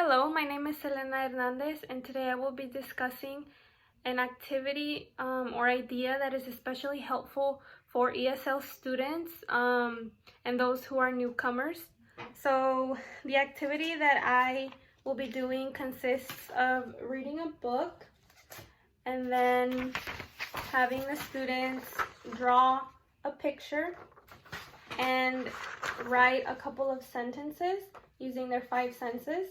Hello, my name is Selena Hernandez, and today I will be discussing an activity or idea that is especially helpful for ESL students and those who are newcomers. So the activity that I will be doing consists of reading a book and then having the students draw a picture and write a couple of sentences using their 5 senses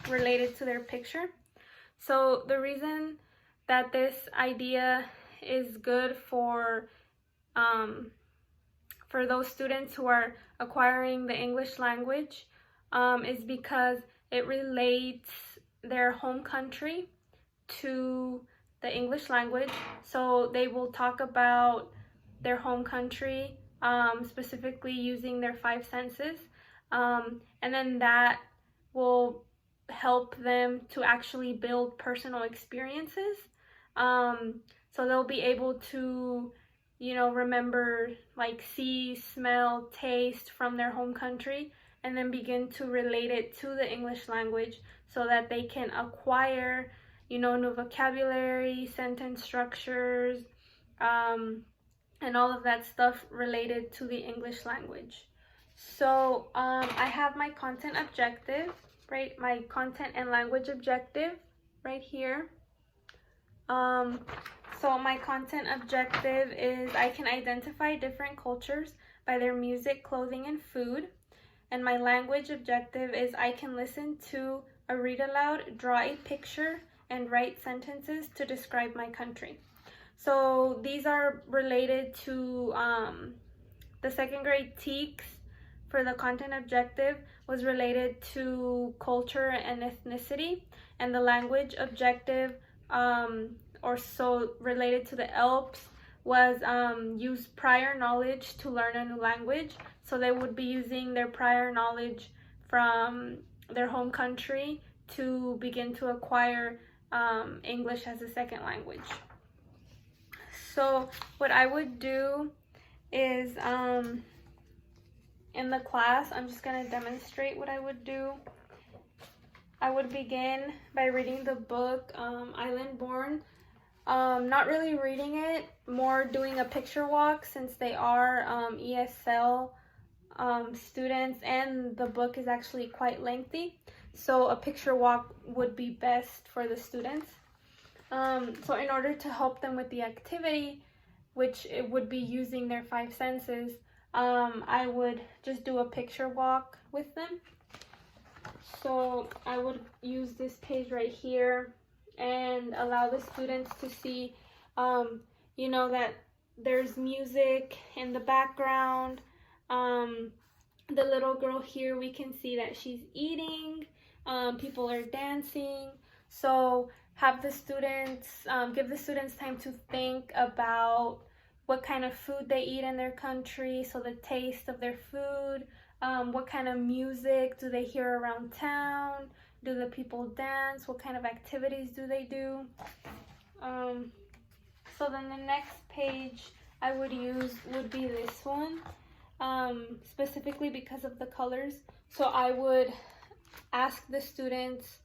related to their picture. So the reason that this idea is good for those students who are acquiring the English language is because it relates their home country to the English language. So they will talk about their home country specifically using their 5 senses, and then that will help them to actually build personal experiences. So they'll be able to, remember, like, see, smell, taste from their home country, and then begin to relate it to the English language so that they can acquire, new vocabulary, sentence structures, and all of that stuff related to the English language. So I have my content objective, right? My content and language objective right here. So my content objective is I can identify different cultures by their music, clothing, and food. And my language objective is I can listen to a read aloud, draw a picture, and write sentences to describe my country. So these are related to the second grade TEKS. For the content objective was related to culture and ethnicity, and the language objective related to the ELPs was use prior knowledge to learn a new language. So they would be using their prior knowledge from their home country to begin to acquire English as a second language. So what I would do is in the class, I'm just going to demonstrate what I would do. I would begin by reading the book Island Born. Not really reading it, more doing a picture walk since they are ESL students, and the book is actually quite lengthy. So a picture walk would be best for the students. So in order to help them with the activity, which it would be using their 5 senses, I would just do a picture walk with them. So I would use this page right here and allow the students to see, that there's music in the background. The little girl here, we can see that she's eating. People are dancing. So have the students, give the students time to think about what kind of food they eat in their country, so the taste of their food, what kind of music do they hear around town, do the people dance, what kind of activities do they do. So then the next page I would use would be this one, specifically because of the colors. So I would ask the students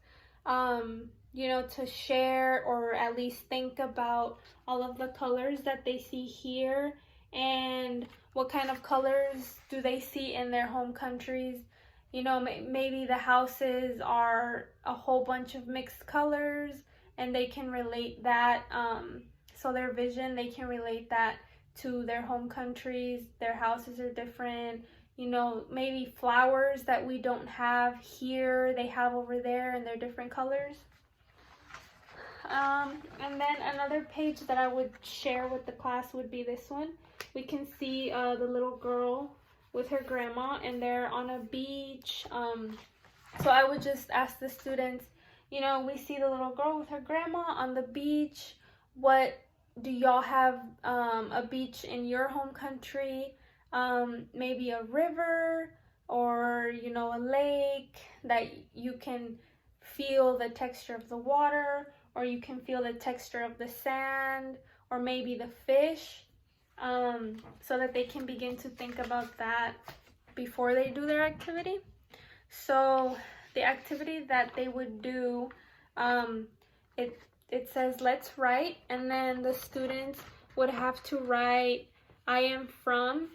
to share or at least think about all of the colors that they see here and what kind of colors do they see in their home countries. Maybe the houses are a whole bunch of mixed colors and they can relate that, so their vision, they can relate that to their home countries. Their houses are different. Maybe flowers that we don't have here, they have over there, and they're different colors. And then another page that I would share with the class would be this one. We can see the little girl with her grandma, and they're on a beach. So I would just ask the students, we see the little girl with her grandma on the beach. What do y'all have a beach in your home country? Maybe a river or, a lake that you can feel the texture of the water, or you can feel the texture of the sand, or maybe the fish, so that they can begin to think about that before they do their activity. So the activity that they would do, it says let's write, and then the students would have to write I am from.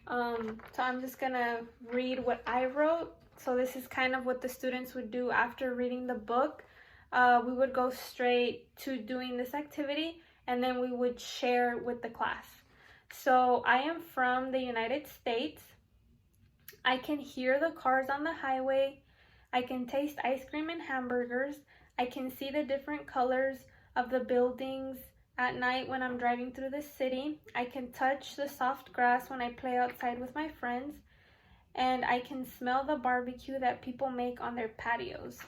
So I'm just gonna read what I wrote. So this is kind of what the students would do after reading the book. We would go straight to doing this activity, and then we would share with the class. So I am from the United States. I can hear the cars on the highway. I can taste ice cream and hamburgers. I can see the different colors of the buildings at night when I'm driving through the city. I can touch the soft grass when I play outside with my friends. And I can smell the barbecue that people make on their patios.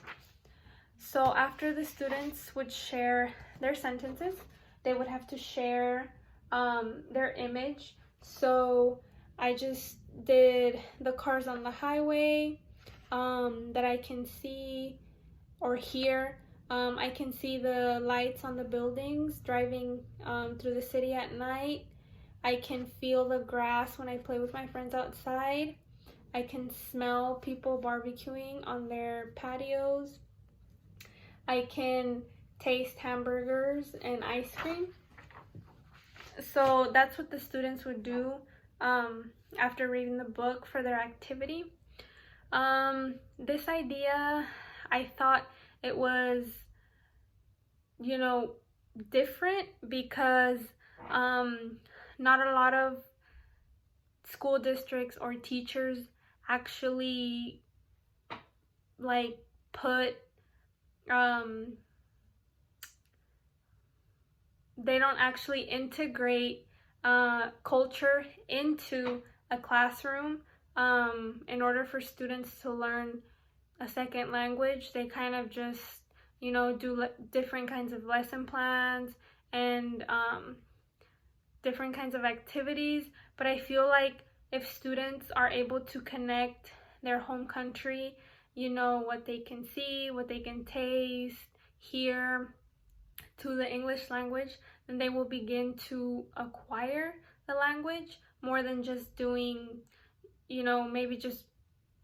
So after the students would share their sentences, they would have to share their image. So I just did the cars on the highway that I can see or hear. I can see the lights on the buildings driving through the city at night. I can feel the grass when I play with my friends outside. I can smell people barbecuing on their patios. I can taste hamburgers and ice cream. So that's what the students would do after reading the book for their activity. This idea, I thought it was, different because not a lot of school districts or teachers actually put they don't actually integrate culture into a classroom. In order for students to learn a second language, they kind of just do different kinds of lesson plans and different kinds of activities. But I feel like if students are able to connect their home country, what they can see, what they can taste, hear, to the English language, then they will begin to acquire the language more than just doing, maybe just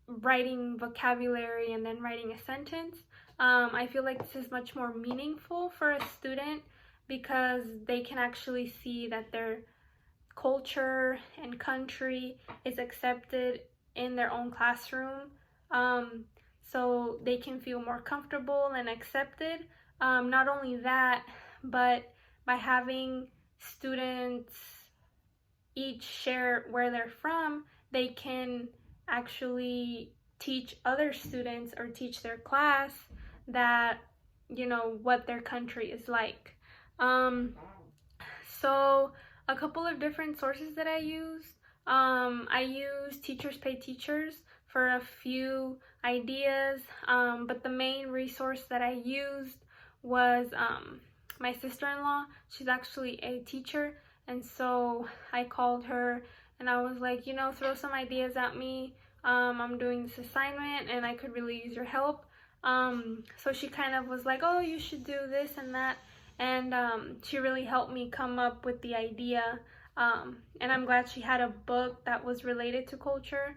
writing vocabulary and then writing a sentence. I feel like this is much more meaningful for a student because they can actually see that their culture and country is accepted in their own classroom. So they can feel more comfortable and accepted. Not only that, but by having students each share where they're from, they can actually teach other students or teach their class that, what their country is like. So a couple of different sources that I used. I used Teachers Pay Teachers for a few ideas, but the main resource that I used was my sister-in-law. She's actually a teacher, and so I called her and I was like, throw some ideas at me. I'm doing this assignment and I could really use your help. So she kind of was like, oh, you should do this and that, and she really helped me come up with the idea, and I'm glad she had a book that was related to culture.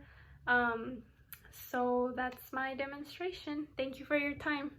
So that's my demonstration. Thank you for your time.